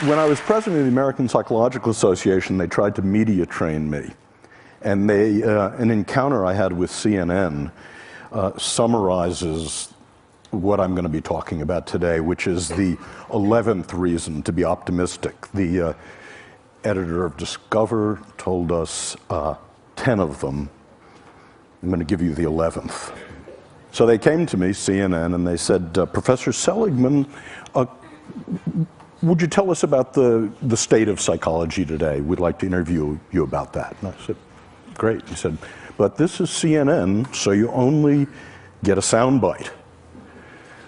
When I was president of the American Psychological Association, they tried to media train me. And an encounter I had with CNN summarizes what I'm going to be talking about today, which is the 11th reason to be optimistic. The editor of Discover told us 10 of them. I'm going to give you the 11th. So they came to me, CNN, and they said, Professor Seligman, would you tell us about the state of psychology today? We'd like to interview you about that. And I said, great. He said, but this is CNN, so you only get a soundbite.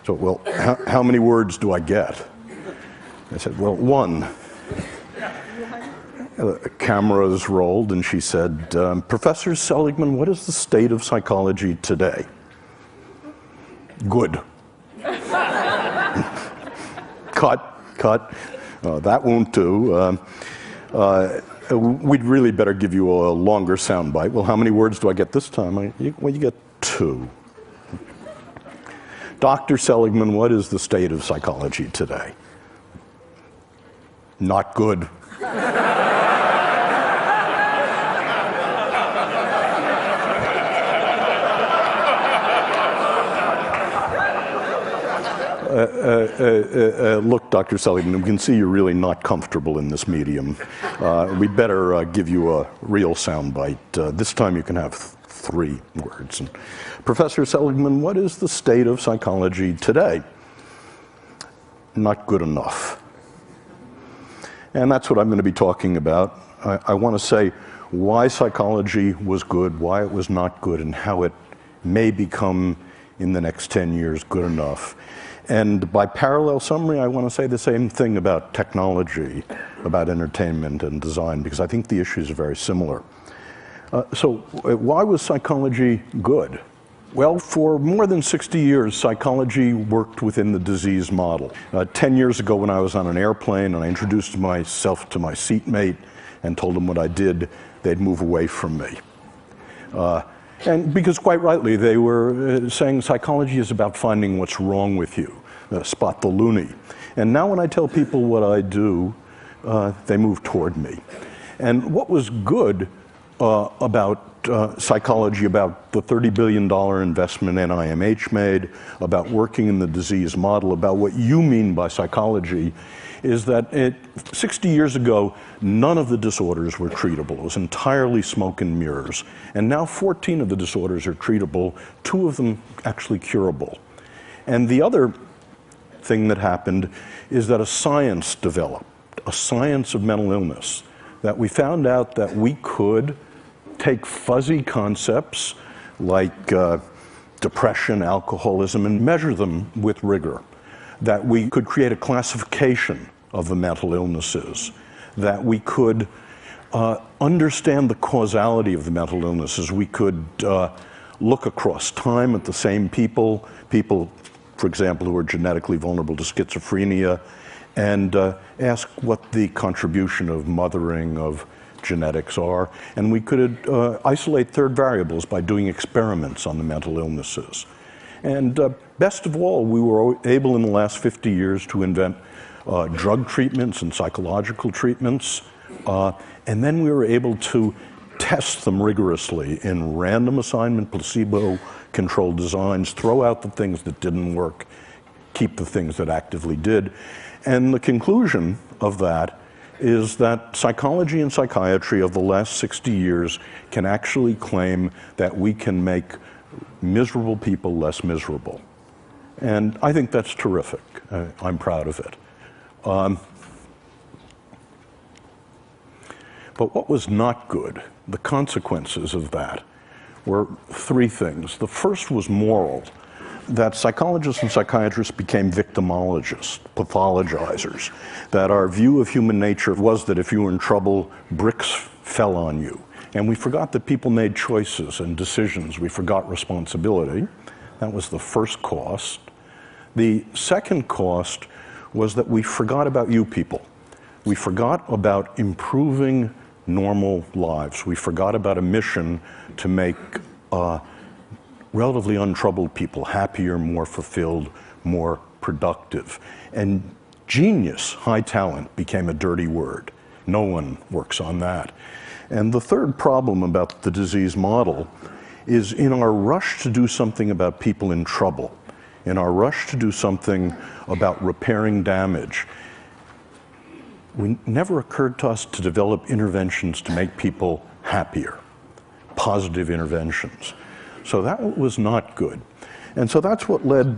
So, well, how many words do I get? I said, well, one. Cameras rolled, and she said, Professor Seligman, what is the state of psychology today? Good. Cut. That won't do. We'd really better give you a longer soundbite. Well, how many words do I get this time? Well, you get 2. Dr. Seligman, what is the state of psychology today? Not good. Look, Dr. Seligman, we can see you're really not comfortable in this medium. We'd better give you a real soundbite. This time you can have 3 words. And, Professor Seligman, what is the state of psychology today? Not good enough. And that's what I'm going to be talking about. I want to say why psychology was good, why it was not good, and how it may become, in the next 10 years, good enough. And by parallel summary, I want to say the same thing about technology, about entertainment and design, because I think the issues are very similar. So why was psychology good? Well, for more than 60 years, psychology worked within the disease model. 10 years ago when I was on an airplane and I introduced myself to my seatmate and told them what I did, they'd move away from me. And because quite rightly, they were saying psychology is about finding what's wrong with you, spot the loony. And now when I tell people what I do, they move toward me. And what was good about psychology, about the $30 billion investment NIMH made, about working in the disease model, about what you mean by psychology, is that 60 years ago, none of the disorders were treatable. It was entirely smoke and mirrors. And now 14 of the disorders are treatable, 2 of them actually curable. And the other thing that happened is that a science developed, a science of mental illness, that we found out that we could take fuzzy concepts like depression, alcoholism, and measure them with rigor. That we could create a classification of the mental illnesses, that we could understand the causality of the mental illnesses. We could look across time at the same people, for example, who are genetically vulnerable to schizophrenia, and ask what the contribution of mothering, of genetics are. And we could isolate third variables by doing experiments on the mental illnesses. And best of all, we were able in the last 50 years to invent drug treatments and psychological treatments. And then we were able to test them rigorously in random assignment, placebo-controlled designs, throw out the things that didn't work, keep the things that actively did. And the conclusion of that is that psychology and psychiatry of the last 60 years can actually claim that we can make miserable people less miserable. And I think that's terrific. I'm proud of it. But what was not good, the consequences of that, were 3 things. The first was moral, that psychologists and psychiatrists became victimologists, pathologizers, that our view of human nature was that if you were in trouble, bricks fell on you. And we forgot that people made choices and decisions. We forgot responsibility. That was the first cost. The second cost was that we forgot about you people. We forgot about improving normal lives. We forgot about a mission to make relatively untroubled people happier, more fulfilled, more productive. And Genius, high talent, became a dirty word. No one works on that. And the third problem about the disease model is in our rush to do something about people in trouble, in our rush to do something about repairing damage, it never occurred to us to develop interventions to make people happier, positive interventions. So that was not good. And so that's what led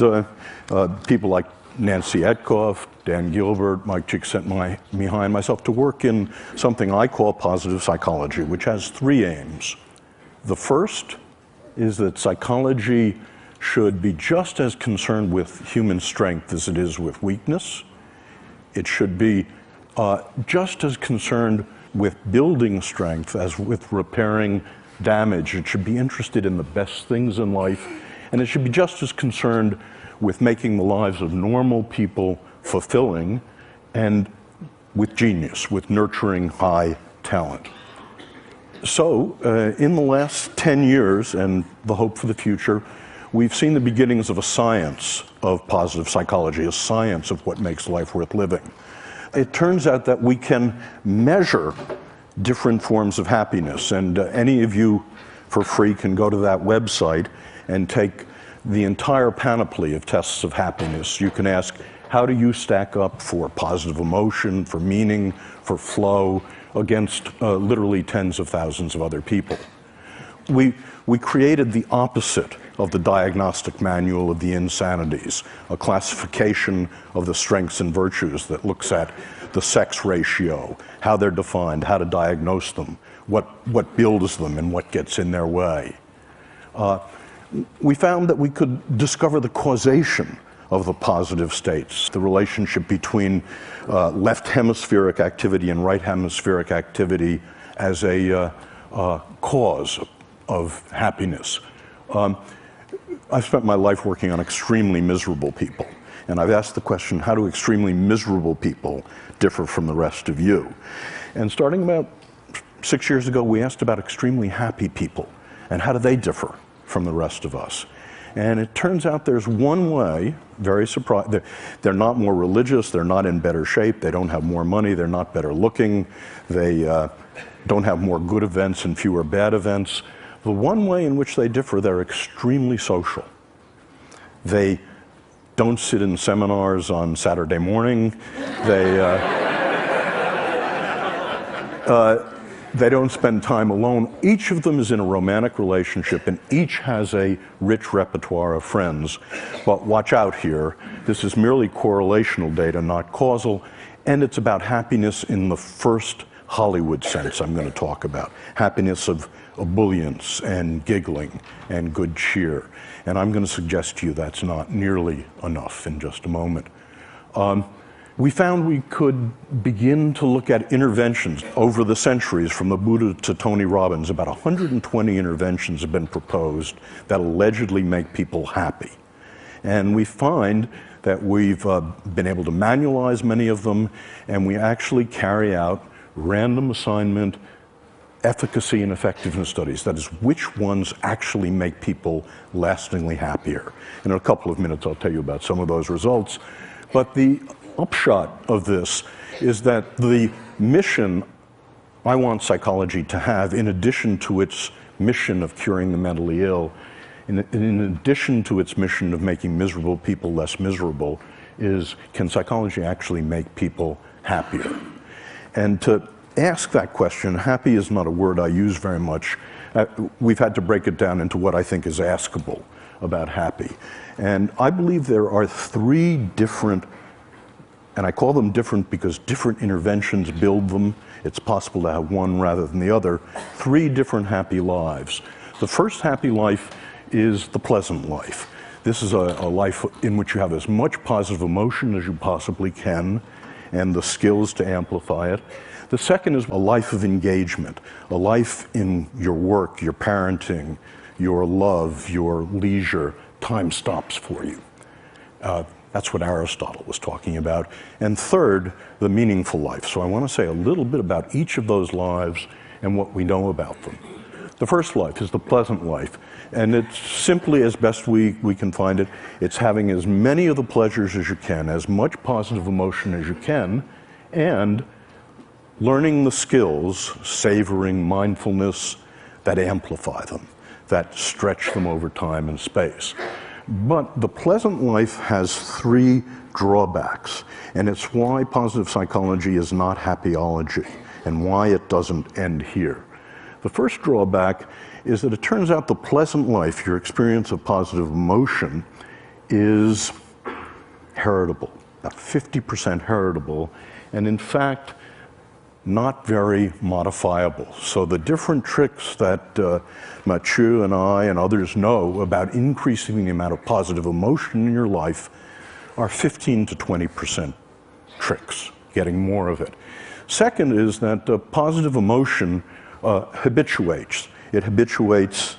people like Nancy Etkoff, Dan Gilbert, Mike Csikszentmihalyi, and myself to work in something I call positive psychology, which has three aims. The first is that psychology should be just as concerned with human strength as it is with weakness. It should be just as concerned with building strength as with repairing damage. It should be interested in the best things in life, and it should be just as concerned with making the lives of normal people fulfilling and with genius, with nurturing high talent. So, in the last 10 years, and the hope for the future, we've seen the beginnings of a science of positive psychology, a science of what makes life worth living. It turns out that we can measure different forms of happiness, and any of you for free can go to that website and take the entire panoply of tests of happiness. You can ask, how do you stack up for positive emotion, for meaning, for flow, against literally tens of thousands of other people. We created the opposite of the diagnostic manual of the insanities, a classification of the strengths and virtues that looks at the sex ratio, how they're defined, how to diagnose them, what builds them and what gets in their way. We found that we could discover the causation of the positive states, the relationship between left hemispheric activity and right hemispheric activity as a cause of happiness. I've spent my life working on extremely miserable people, and I've asked the question, how do extremely miserable people differ from the rest of you? And starting about 6 years ago, we asked about extremely happy people, and how do they differ from the rest of us? And it turns out there's one way, very surprising, they're not more religious, they're not in better shape, they don't have more money, they're not better looking, they don't have more good events and fewer bad events. The one way in which they differ, they're extremely social. They don't sit in seminars on Saturday morning. They don't spend time alone. Each of them is in a romantic relationship, and each has a rich repertoire of friends. But watch out here. This is merely correlational data, not causal, and it's about happiness in the first Hollywood sense I'm going to talk about. Happiness of ebullience and giggling and good cheer. And I'm going to suggest to you that's not nearly enough in just a moment. We found we could begin to look at interventions over the centuries, from the Buddha to Tony Robbins. About 120 interventions have been proposed that allegedly make people happy. And we find that we've been able to manualize many of them, and we actually carry out random assignment efficacy and effectiveness studies. That is, which ones actually make people lastingly happier. In a couple of minutes, I'll tell you about some of those results. But the upshot of this is that the mission I want psychology to have, in addition to its mission of curing the mentally ill, in addition to its mission of making miserable people less miserable, is, can psychology actually make people happier? And to ask that question, happy is not a word I use very much. We've had to break it down into what I think is askable about happy. And I believe there are three different, and I call them different because different interventions build them. It's possible to have one rather than the other. Three different happy lives. The first happy life is the pleasant life. This is a life in which you have as much positive emotion as you possibly can, and the skills to amplify it. The second is a life of engagement, a life in your work, your parenting, your love, your leisure. Time stops for you. That's what Aristotle was talking about. And third, the meaningful life. So I want to say a little bit about each of those lives and what we know about them. The first life is the pleasant life, and it's simply, as best we can find it, it's having as many of the pleasures as you can, as much positive emotion as you can, and learning the skills, savoring mindfulness, that amplify them, that stretch them over time and space. But the pleasant life has three drawbacks, and it's why positive psychology is not happyology, and why it doesn't end here. The first drawback is that it turns out the pleasant life, your experience of positive emotion, is heritable, about 50% heritable, and in fact, not very modifiable. So the different tricks that Mathieu and I and others know about increasing the amount of positive emotion in your life are 15 to 20% tricks, getting more of it. Second is that positive emotion habituates. It habituates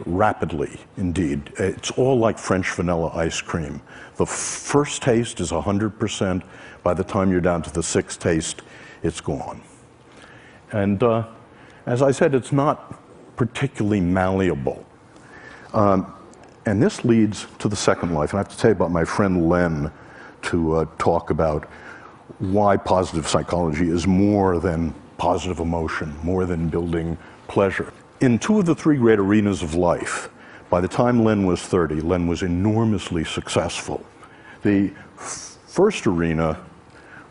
rapidly, indeed. It's all like French vanilla ice cream. The first taste is 100%. By the time you're down to the sixth taste, it's gone. And as I said, it's not particularly malleable. And this leads to the second life. And I have to tell you about my friend Len to talk about why positive psychology is more than positive emotion, more than building pleasure. In two of the three great arenas of life, by the time Len was 30, Len was enormously successful. The first arena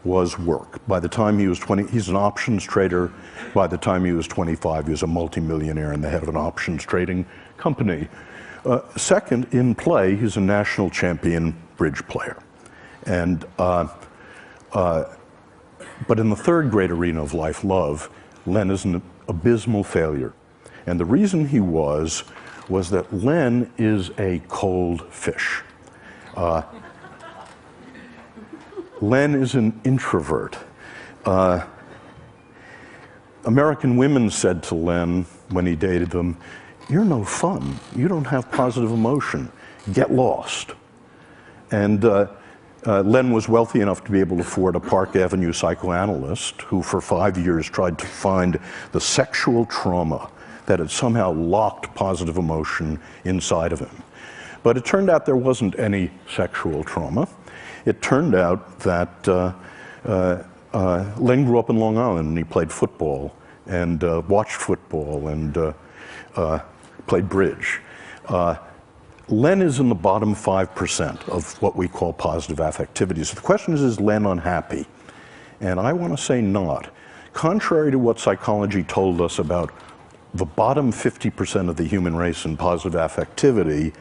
was work. By the time he was 20, he's an options trader. By the time he was 25, he was a multimillionaire and the head of an options trading company. Second, in play, he's a national champion bridge player. And but in the third great arena of life, love, Len is an abysmal failure. And the reason he was that Len is a cold fish. Len is an introvert. American women said to Len when he dated them, "You're no fun. You don't have positive emotion. Get lost." And Len was wealthy enough to be able to afford a Park Avenue psychoanalyst who for 5 years tried to find the sexual trauma that had somehow locked positive emotion inside of him. But it turned out there wasn't any sexual trauma. It turned out that Len grew up in Long Island and he played football and watched football and played bridge. Len is in the bottom 5% of what we call positive affectivity. So the question is Len unhappy? And I want to say not. Contrary to what psychology told us about the bottom 50% of the human race in positive affectivity,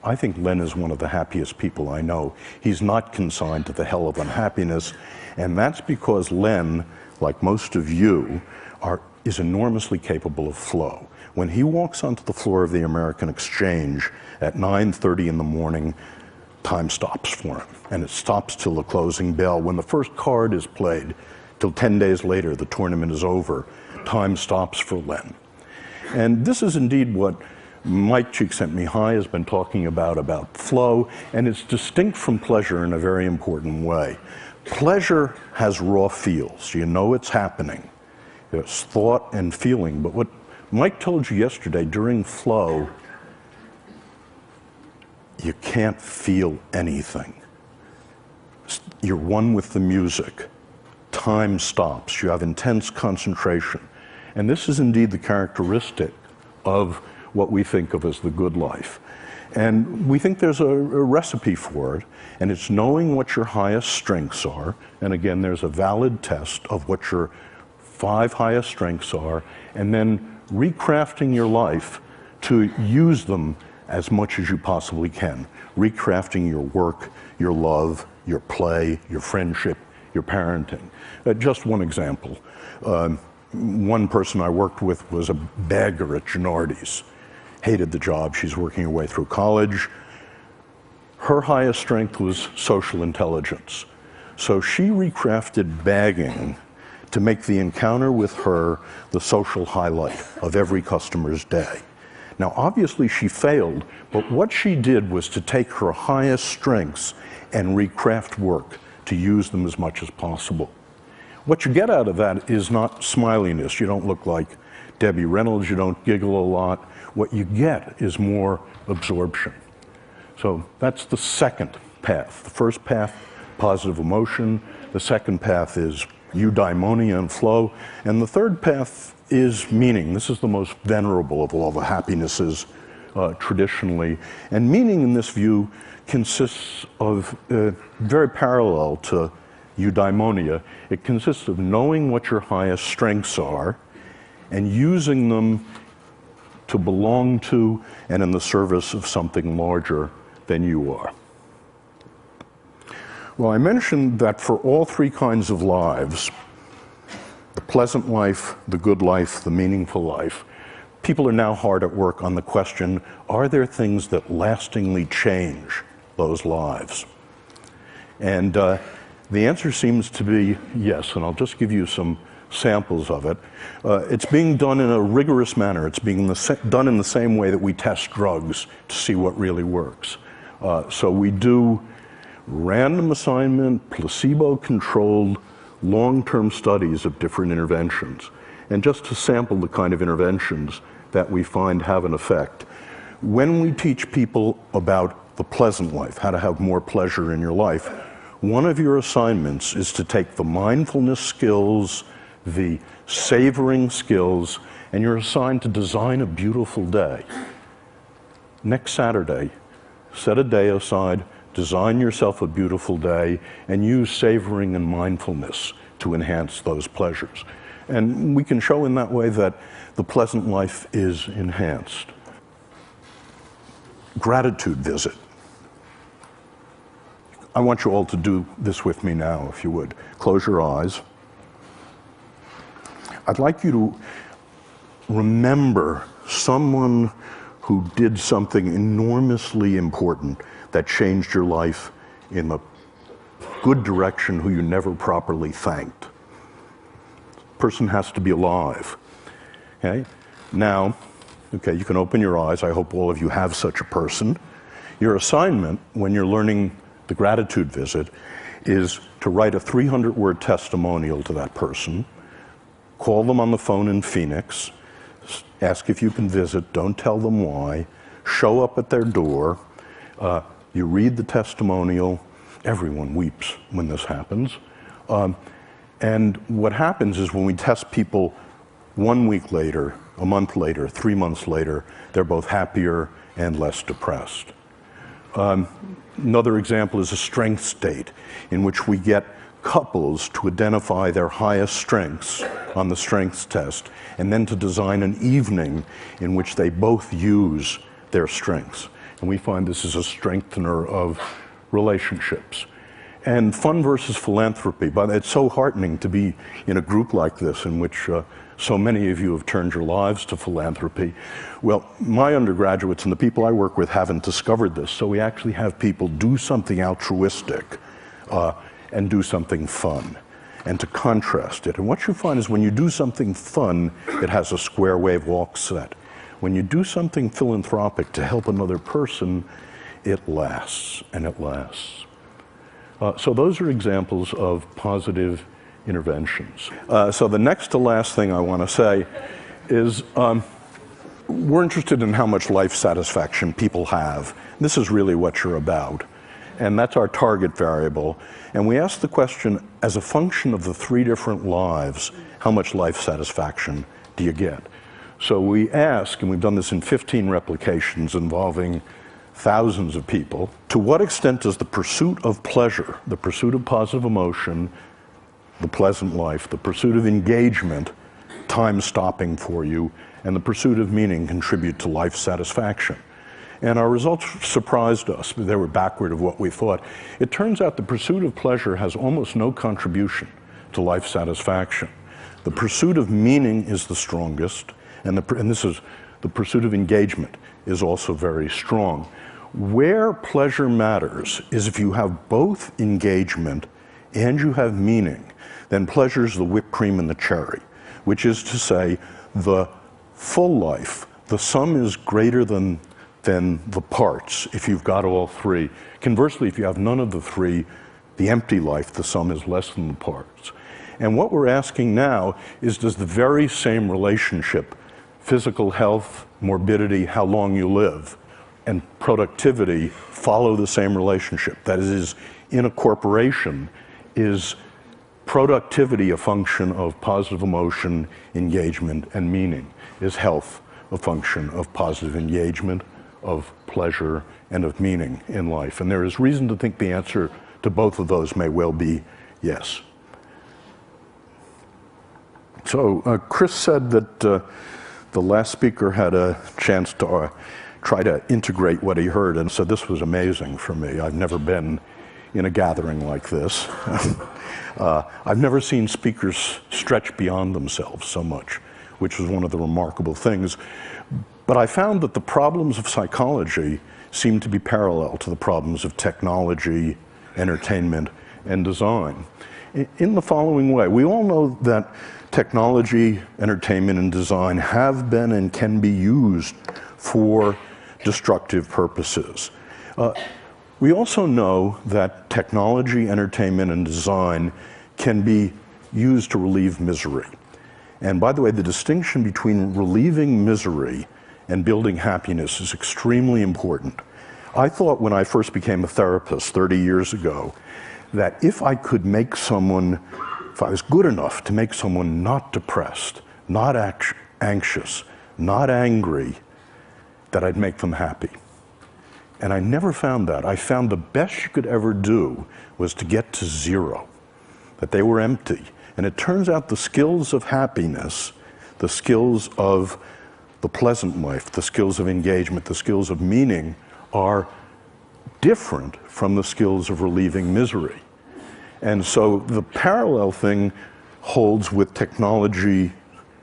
I think Len is one of the happiest people I know. He's not consigned to the hell of unhappiness, and that's because Len, like most of you, is enormously capable of flow. When he walks onto the floor of the American Exchange at 9:30 in the morning, time stops for him, and it stops till the closing bell. When the first card is played, till 10 days later, the tournament is over, time stops for Len. And this is indeed what Mike Csikszentmihalyi has been talking about flow, and it's distinct from pleasure in a very important way. Pleasure has raw feels. You know it's happening. There's thought and feeling, but what Mike told you yesterday, during flow, you can't feel anything. You're one with the music. Time stops. You have intense concentration. And this is indeed the characteristic of what we think of as the good life. And we think there's a recipe for it, and it's knowing what your highest strengths are. And again, there's a valid test of what your 5 highest strengths are, and then recrafting your life to use them as much as you possibly can. Recrafting your work, your love, your play, your friendship, your parenting. Just one example. One person I worked with was a bagger at Gennardi's. Hated the job. She's working her way through college. Her highest strength was social intelligence. So she recrafted bagging to make the encounter with her the social highlight of every customer's day. Now, obviously she failed, but what she did was to take her highest strengths and recraft work to use them as much as possible. What you get out of that is not smiliness. You don't look like Debbie Reynolds, you don't giggle a lot. What you get is more absorption. So that's the second path. The first path, positive emotion. The second path is eudaimonia and flow. And the third path is meaning. This is the most venerable of all the happinesses traditionally. And meaning in this view consists of, very parallel to eudaimonia, it consists of knowing what your highest strengths are and using them to belong to and in the service of something larger than you are. Well, I mentioned that for all three kinds of lives, the pleasant life, the good life, the meaningful life, people are now hard at work on the question, are there things that lastingly change those lives? And the answer seems to be yes, and I'll just give you some samples of it. It's being done in a rigorous manner. It's being done in the same way that we test drugs to see what really works. So we do random assignment, placebo-controlled, long-term studies of different interventions. And just to sample the kind of interventions that we find have an effect, when we teach people about the pleasant life, how to have more pleasure in your life, one of your assignments is to take the mindfulness skills, the savoring skills, and you're assigned to design a beautiful day. Next Saturday, set a day aside, design yourself a beautiful day, and use savoring and mindfulness to enhance those pleasures. And we can show in that way that the pleasant life is enhanced. Gratitude visit. I want you all to do this with me now, if you would. Close your eyes. I'd like you to remember someone who did something enormously important that changed your life in a good direction, who you never properly thanked. The person has to be alive. Okay? Now, okay, you can open your eyes. I hope all of you have such a person. Your assignment when you're learning the gratitude visit is to write a 300-word testimonial to that person, call them on the phone in Phoenix, ask if you can visit, don't tell them why, show up at their door, you read the testimonial. Everyone weeps when this happens. And what happens is when we test people 1 week later, a month later, 3 months later, they're both happier and less depressed. Another example is a strength state in which we get couples to identify their highest strengths on the strengths test and then to design an evening in which they both use their strengths. And we find this is a strengthener of relationships. And fun versus philanthropy, but it's so heartening to be in a group like this in which so many of you have turned your lives to philanthropy. Well, my undergraduates and the people I work with haven't discovered this, so we actually have people do something altruistic and do something fun, and to contrast it. And what you find is when you do something fun, it has a square wave walk set. When you do something philanthropic to help another person, it lasts, and it lasts. So those are examples of positive interventions. So the next to last thing I want to say is we're interested in how much life satisfaction people have. This is really what you're about. And that's our target variable. And we ask the question, as a function of the three different lives, how much life satisfaction do you get? So we ask, and we've done this in 15 replications involving thousands of people, to what extent does the pursuit of pleasure, the pursuit of positive emotion, the pleasant life, the pursuit of engagement, time stopping for you, and the pursuit of meaning contribute to life satisfaction? And our results surprised us. They were backward of what we thought. It turns out the pursuit of pleasure has almost no contribution to life satisfaction. The pursuit of meaning is the strongest, and this is the pursuit of engagement is also very strong. Where pleasure matters is if you have both engagement and you have meaning, then pleasure is the whipped cream and the cherry, which is to say the full life, the sum is greater than the parts if you've got all three. Conversely, if you have none of the three, the empty life, the sum is less than the parts. And what we're asking now is, does the very same relationship, physical health, morbidity, how long you live, and productivity follow the same relationship? That is, in a corporation, is productivity a function of positive emotion, engagement, and meaning? Is health a function of positive engagement, of pleasure, and of meaning in life? And there is reason to think the answer to both of those may well be yes. So Chris said that the last speaker had a chance to try to integrate what he heard, and so this was amazing for me. I've never been in a gathering like this. I've never seen speakers stretch beyond themselves so much, which was one of the remarkable things. But I found that the problems of psychology seem to be parallel to the problems of technology, entertainment, and design. In the following way, we all know that technology, entertainment, and design have been and can be used for destructive purposes. We also know that technology, entertainment, and design can be used to relieve misery. And by the way, the distinction between relieving misery and building happiness is extremely important. I thought when I first became a therapist 30 years ago that if I could make someone, if I was good enough to make someone not depressed, not anxious, not angry, that I'd make them happy. And I never found that. I found the best you could ever do was to get to zero, that they were empty. And it turns out the skills of happiness, the skills of the pleasant life, the skills of engagement, the skills of meaning are different from the skills of relieving misery. And so the parallel thing holds with technology,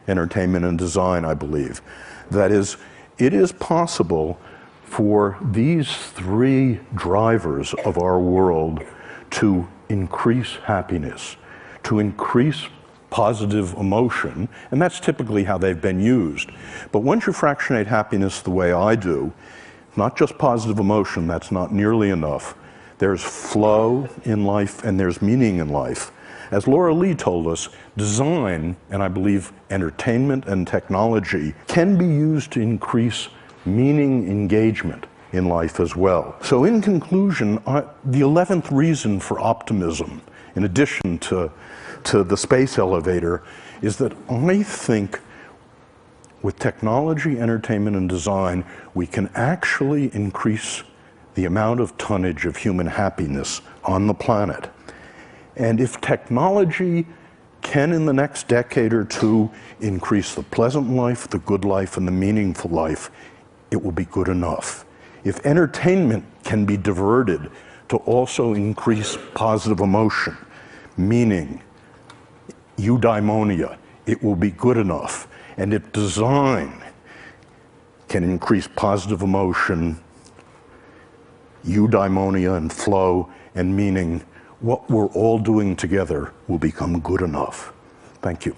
entertainment, and design, I believe. That is, it is possible for these three drivers of our world to increase happiness, to increase positive emotion, and that's typically how they've been used. But once you fractionate happiness the way I do, not just positive emotion, that's not nearly enough. There's flow in life and there's meaning in life. As Laura Lee told us, design, and I believe entertainment and technology, can be used to increase meaning engagement in life as well. So in conclusion, the 11th reason for optimism, in addition to the space elevator, is that I think with technology, entertainment, and design, we can actually increase the amount of tonnage of human happiness on the planet. And if technology can, in the next decade or two, increase the pleasant life, the good life, and the meaningful life, it will be good enough. If entertainment can be diverted to also increase positive emotion, meaning, eudaimonia, it will be good enough. And if design can increase positive emotion, eudaimonia, and flow, and meaning, what we're all doing together will become good enough. Thank you.